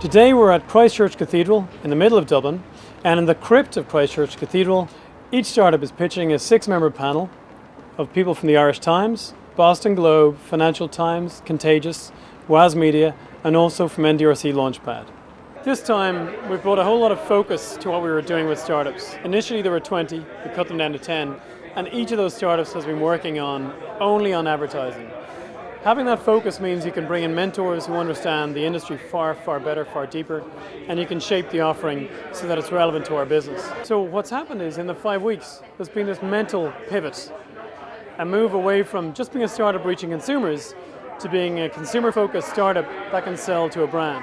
Today we're at Christchurch Cathedral in the middle of Dublin, and in the crypt of Christchurch Cathedral, each startup is pitching a 6-member panel of people from the Irish Times, Boston Globe, Financial Times, Contagious, WAZ Media, and also from NDRC Launchpad. This time we've brought a whole lot of focus to what we were doing with startups. Initially there were 20, we cut them down to 10, and each of those startups has been working only on advertising. Having that focus means you can bring in mentors who understand the industry far, far better, far deeper, and you can shape the offering so that it's relevant to our business. So what's happened is in the 5 weeks, there's been this mental pivot, a move away from just being a startup reaching consumers to being a consumer-focused startup that can sell to a brand.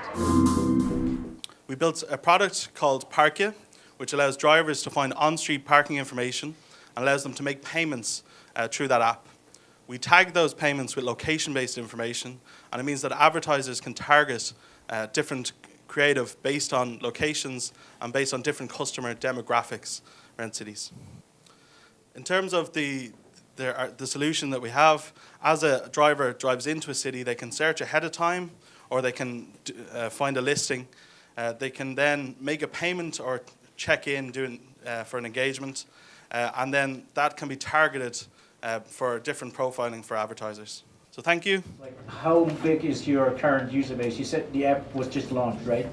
We built a product called Parkya, which allows drivers to find on-street parking information and allows them to make payments through that app. We tag those payments with location-based information, and it means that advertisers can target different creative based on locations and based on different customer demographics around cities. In terms of the solution that we have, as a driver drives into a city, they can search ahead of time, or they can find a listing. They can then make a payment or check in for an engagement, and then that can be targeted for different profiling for advertisers. So thank you. How big is your current user base? You said the app was just launched, right?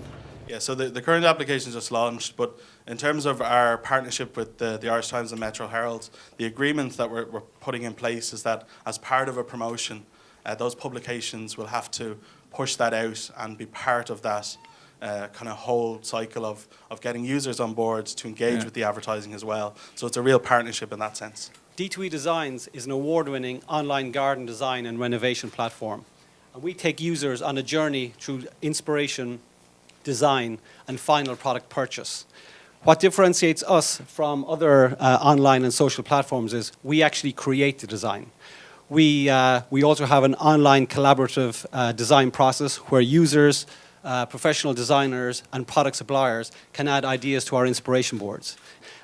Yeah, so the current application is just launched, but in terms of our partnership with the Irish Times and Metro Herald, the agreement that we're putting in place is that as part of a promotion, those publications will have to push that out and be part of that kind of whole cycle of getting users on board to engage with the advertising as well. So it's a real partnership in that sense. D2E Designs is an award-winning online garden design and renovation platform. And we take users on a journey through inspiration, design, and final product purchase. What differentiates us from other online and social platforms is we actually create the design. We also have an online collaborative design process where users, professional designers, and product suppliers can add ideas to our inspiration boards.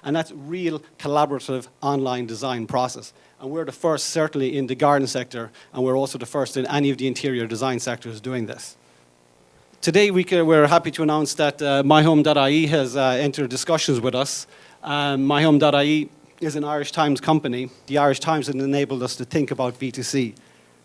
And that's real collaborative online design process. And we're the first, certainly, in the garden sector, and we're also the first in any of the interior design sectors doing this. Today, we're happy to announce that myhome.ie has entered discussions with us. myhome.ie is an Irish Times company. The Irish Times has enabled us to think about B2C.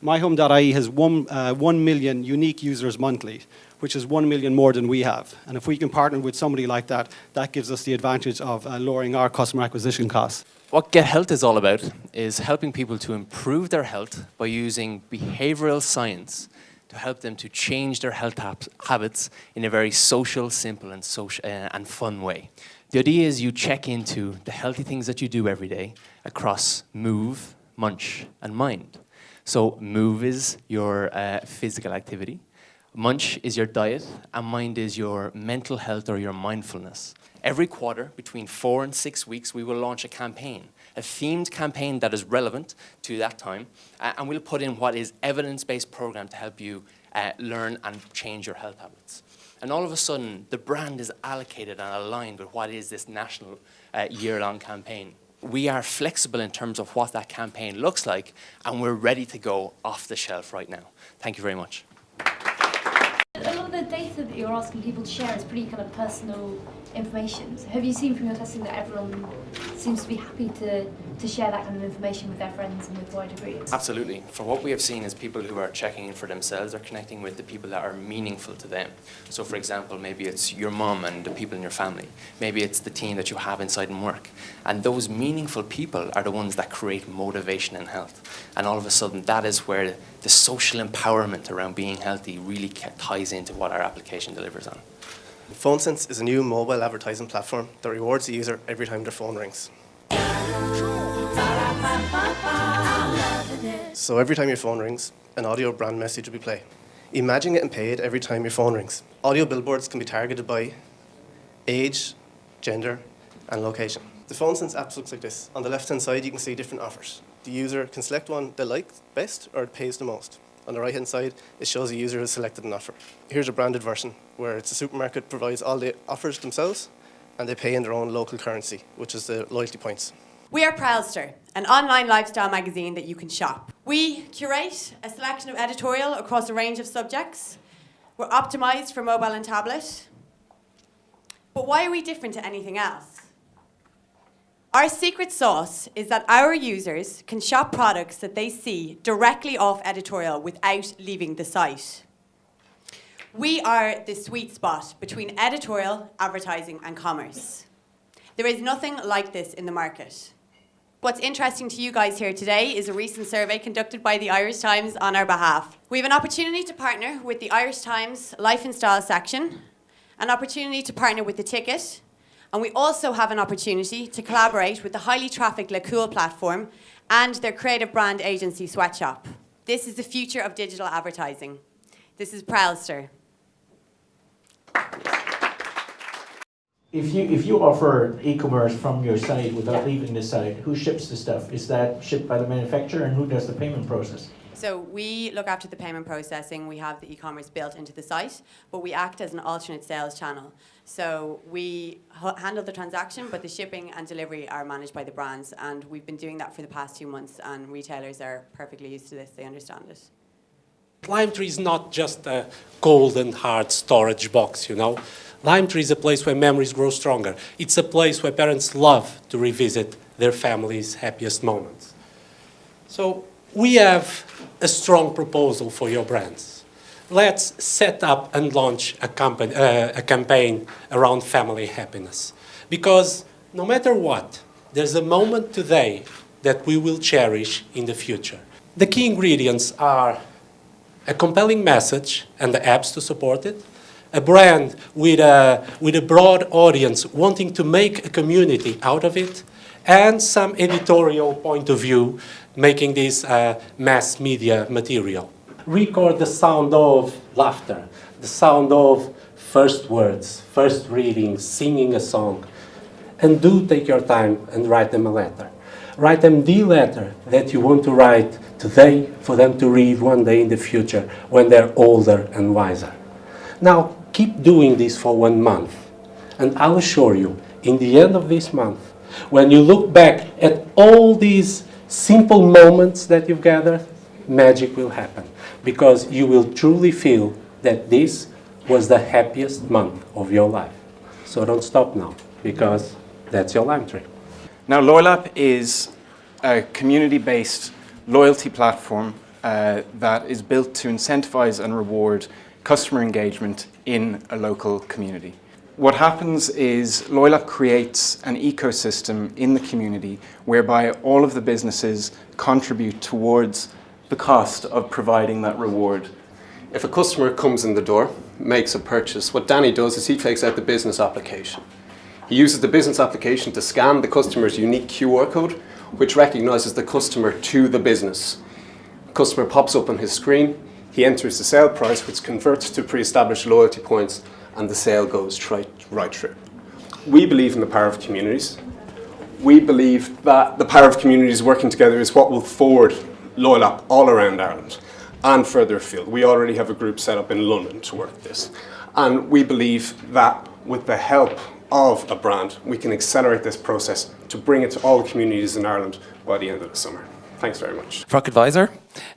myhome.ie has 1 million unique users monthly, which is 1 million more than we have. And if we can partner with somebody like that, that gives us the advantage of lowering our customer acquisition costs. What GetHealth is all about is helping people to improve their health by using behavioral science to help them to change their health habits in a very social, simple, and fun way. The idea is you check into the healthy things that you do every day across move, munch, and mind. So move is your physical activity. Munch is your diet, and mind is your mental health or your mindfulness. Every quarter, between 4 and 6 weeks, we will launch a campaign, a themed campaign that is relevant to that time, and we'll put in what is evidence-based program to help you learn and change your health habits. And all of a sudden, the brand is allocated and aligned with what is this national year-long campaign. We are flexible in terms of what that campaign looks like, and we're ready to go off the shelf right now. Thank you very much. A lot of the data that you're asking people to share is pretty kind of personal information. So have you seen from your testing that everyone seems to be happy to share that kind of information with their friends and with wider groups? Absolutely. From what we have seen is people who are checking in for themselves are connecting with the people that are meaningful to them. So for example, maybe it's your mum and the people in your family. Maybe it's the team that you have inside and work. And those meaningful people are the ones that create motivation and health. And all of a sudden, that is where the social empowerment around being healthy really ties into what our application delivers on. Fonesense is a new mobile advertising platform that rewards the user every time their phone rings. So every time your phone rings, an audio brand message will be played. Imagine getting paid every time your phone rings. Audio billboards can be targeted by age, gender, and location. The Fonesense app looks like this. On the left-hand side, you can see different offers. The user can select one they like best or it pays the most. On the right-hand side, it shows the user has selected an offer. Here's a branded version, where it's a supermarket provides all the offers themselves, and they pay in their own local currency, which is the loyalty points. We are Prowlster, an online lifestyle magazine that you can shop. We curate a selection of editorial across a range of subjects, We're optimized for mobile and tablet. But why are we different to anything else? Our secret sauce is that our users can shop products that they see directly off editorial without leaving the site. We are the sweet spot between editorial, advertising, and commerce. There is nothing like this in the market. What's interesting to you guys here today is a recent survey conducted by the Irish Times on our behalf. We have an opportunity to partner with the Irish Times Life and Style section, an opportunity to partner with The Ticket, and we also have an opportunity to collaborate with the highly trafficked Le Cool platform and their creative brand agency Sweatshop. This is the future of digital advertising. This is Prowlster. If you offer e-commerce from your site without leaving the site, who ships the stuff? Is that shipped by the manufacturer, and who does the payment process? So we look after the payment processing. We have the e-commerce built into the site, but we act as an alternate sales channel. So we handle the transaction, but the shipping and delivery are managed by the brands, and we've been doing that for the past 2 months, and retailers are perfectly used to this. They understand it. Limetree is not just a cold and hard storage box, you know. Limetree is a place where memories grow stronger. It's a place where parents love to revisit their family's happiest moments. So we have a strong proposal for your brands. Let's set up and launch a campaign around family happiness. Because no matter what, there's a moment today that we will cherish in the future. The key ingredients are a compelling message and the apps to support it, a brand with a broad audience wanting to make a community out of it, and some editorial point of view making this mass media material. Record the sound of laughter, the sound of first words, first readings, singing a song, and do take your time and write them a letter. Write them the letter that you want to write today for them to read one day in the future when they're older and wiser. Now, keep doing this for 1 month, and I'll assure you, in the end of this month, when you look back at all these simple moments that you've gathered, magic will happen, because you will truly feel that this was the happiest month of your life. So don't stop now, because that's your Limetree. Now, Loylap is a community-based loyalty platform that is built to incentivize and reward customer engagement in a local community. What happens is Loylap creates an ecosystem in the community whereby all of the businesses contribute towards the cost of providing that reward. If a customer comes in the door, makes a purchase, what Danny does is he takes out the business application. He uses the business application to scan the customer's unique QR code, which recognizes the customer to the business. The customer pops up on his screen, he enters the sale price, which converts to pre-established loyalty points, and the sale goes right through. We believe in the power of communities. We believe that the power of communities working together is what will forward Loylap all around Ireland and further afield. We already have a group set up in London to work this. And we believe that with the help of a brand, we can accelerate this process to bring it to all communities in Ireland by the end of the summer. Thanks very much. FrockAdvisor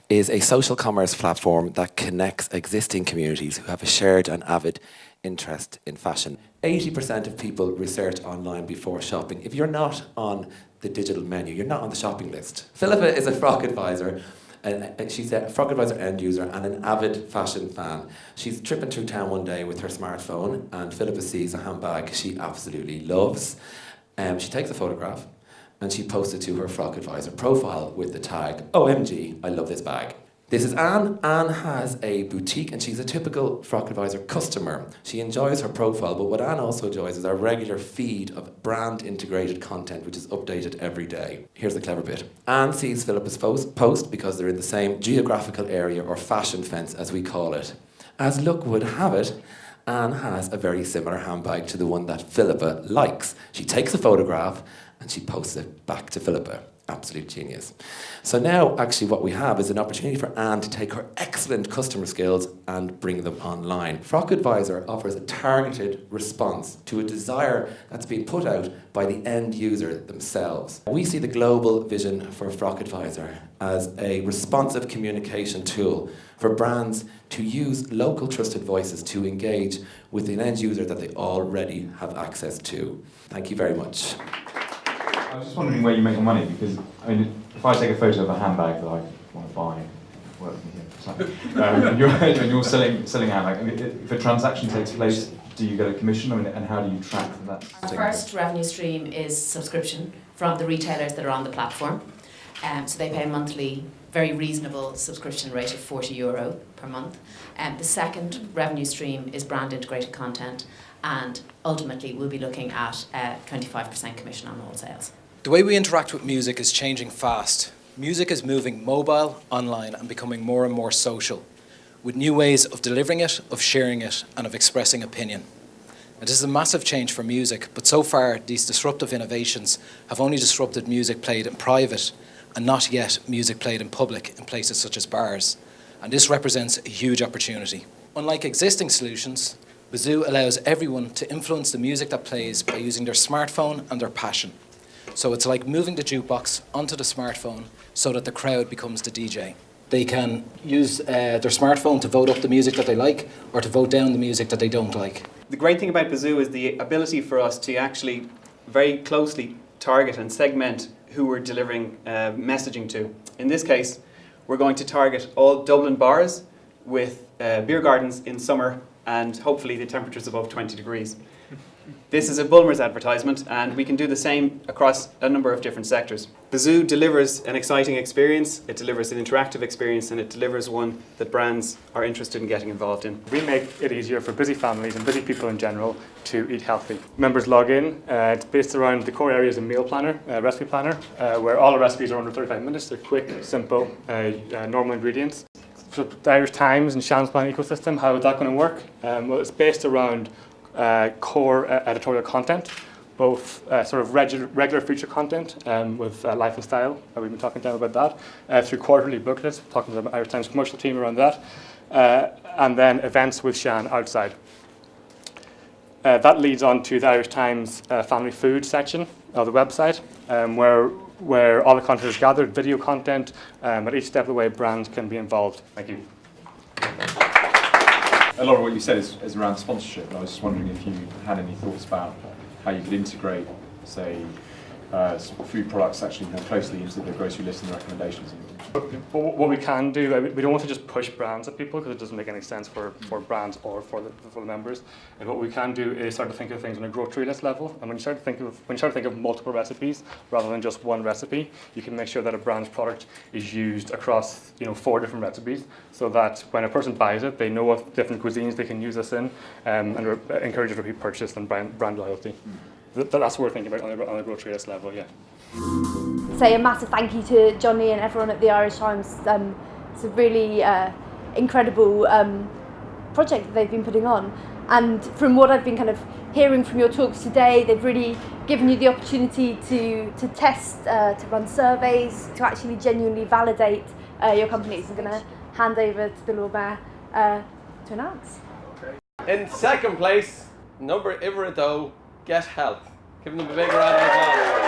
is a social commerce platform that connects existing communities who have a shared and avid interest in fashion. 80% of people research online before shopping. If you're not on the digital menu, you're not on the shopping list. Philippa is a FrockAdvisor, and she's a FrockAdvisor end user and an avid fashion fan. She's tripping through town one day with her smartphone, and Philippa sees a handbag she absolutely loves. She takes a photograph and she posts it to her FrockAdvisor profile with the tag, OMG, I love this bag. This is Anne. Anne has a boutique and she's a typical FrockAdvisor customer. She enjoys her profile, but what Anne also enjoys is our regular feed of brand integrated content, which is updated every day. Here's the clever bit. Anne sees Philippa's post because they're in the same geographical area, or fashion fence as we call it. As luck would have it, Anne has a very similar handbag to the one that Philippa likes. She takes a photograph and she posts it back to Philippa. absolute genius. So now actually what we have is an opportunity for Anne to take her excellent customer skills and bring them online. FrockAdvisor offers a targeted response to a desire that's been put out by the end user themselves. We see the global vision for FrockAdvisor as a responsive communication tool for brands to use local trusted voices to engage with an end user that they already have access to. Thank you very much. I was just wondering where you make your money, because I mean, if I take a photo of a handbag that I want to buy, work with me here, and you're selling out, like, if a transaction takes place, do you get a commission? I mean, and how do you track that? Our first revenue stream is subscription from the retailers that are on the platform. So they pay a monthly, very reasonable subscription rate of €40 per month. The second revenue stream is brand integrated content, and ultimately we'll be looking at 25% commission on all sales. The way we interact with music is changing fast. Music is moving mobile, online, and becoming more and more social, with new ways of delivering it, of sharing it, and of expressing opinion. And this is a massive change for music, but so far these disruptive innovations have only disrupted music played in private and not yet music played in public in places such as bars. And this represents a huge opportunity. Unlike existing solutions, Buzzoo allows everyone to influence the music that plays by using their smartphone and their passion. So it's like moving the jukebox onto the smartphone so that the crowd becomes the DJ. They can use their smartphone to vote up the music that they like or to vote down the music that they don't like. The great thing about Buzzoo is the ability for us to actually very closely target and segment who we're delivering messaging to. In this case, we're going to target all Dublin bars with beer gardens in summer and hopefully the temperatures above 20 degrees. This is a Bulmers advertisement, and we can do the same across a number of different sectors. Buzzoo delivers an exciting experience, it delivers an interactive experience, and it delivers one that brands are interested in getting involved in. We make it easier for busy families and busy people in general to eat healthy. Members log in, it's based around the core areas of meal planner, recipe planner, where all the recipes are under 35 minutes. They're quick, simple, normal ingredients. So the Irish Times and Sian's plan ecosystem, how is that going to work? Well, it's based around core editorial content, both sort of regular feature content with life and style. We've been talking down about that, through quarterly booklets, talking to the Irish Times commercial team around that, and then events with Sian outside. That leads on to the Irish Times family food section of the website, where all the content is gathered, video content, at each step of the way brands can be involved. Thank you. A lot of what you said is around sponsorship, and I was just wondering if you had any thoughts about how you could integrate, say, food products actually closely into the grocery list and the recommendations. But what we can do, we don't want to just push brands at people because it doesn't make any sense for brands or for the members. And what we can do is start to think of things on a grocery list level. And when you start to think of multiple recipes rather than just one recipe, you can make sure that a brand's product is used across 4 different recipes, so that when a person buys it, they know what different cuisines they can use this in, and encourage repeat purchase and brand loyalty. That's what we're thinking about on a grocery list level, yeah. Say a massive thank you to Johnny and everyone at the Irish Times. It's a really incredible project that they've been putting on. And from what I've been kind of hearing from your talks today, they've really given you the opportunity to test, to run surveys, to actually genuinely validate your companies. I'm going to hand over to the Loylap to announce. In second place, number Iverado, GetHealth. Give them a big round of applause.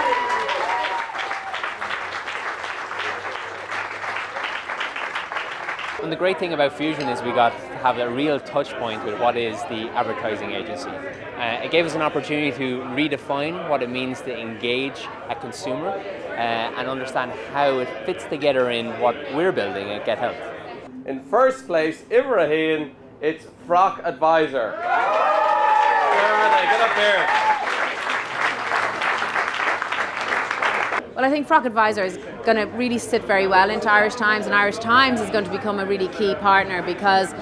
And the great thing about Fusion is we got to have a real touch point with what is the advertising agency. It gave us an opportunity to redefine what it means to engage a consumer and understand how it fits together in what we're building at GetHealth. In first place, Ibrahim, it's FrockAdvisor. Where are they? Get up here. Well, I think FrockAdvisor is going to really sit very well into Irish Times, and Irish Times is going to become a really key partner, because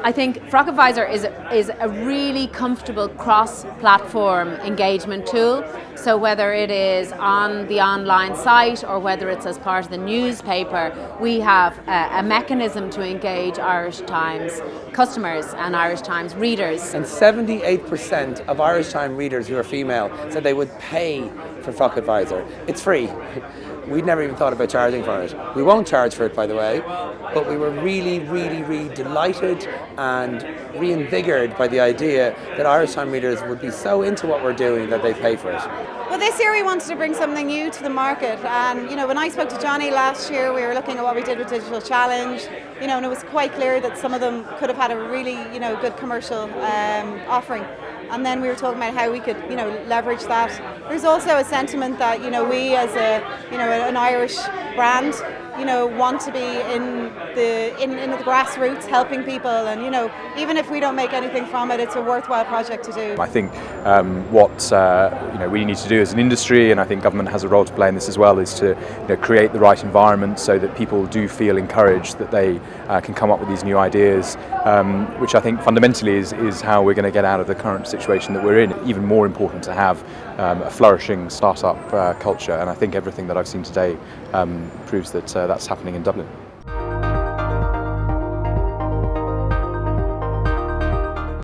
I think FrockAdvisor is a really comfortable cross-platform engagement tool. So whether it is on the online site or whether it's as part of the newspaper, we have a mechanism to engage Irish Times customers and Irish Times readers. And 78% of Irish Times readers who are female said they would pay for FrockAdvisor. It's free. We'd never even thought about charging for it. We won't charge for it, by the way, but we were really, really, really delighted and reinvigorated by the idea that Irish time readers would be so into what we're doing that they pay for it. Well, this year we wanted to bring something new to the market, and when I spoke to Johnny last year, we were looking at what we did with Digital Challenge, and it was quite clear that some of them could have had a really, good commercial offering. And then we were talking about how we could, leverage that. There's also a sentiment that, we as an Irish brand, want to be in the grassroots, helping people, and even if we don't make anything from it, it's a worthwhile project to do. I think what we need to do as an industry, and I think government has a role to play in this as well, is to create the right environment so that people do feel encouraged that they can come up with these new ideas, which I think fundamentally is how we're going to get out of the current situation that we're in. Even more important to have a flourishing startup culture, and I think everything that I've seen today proves that that's happening in Dublin.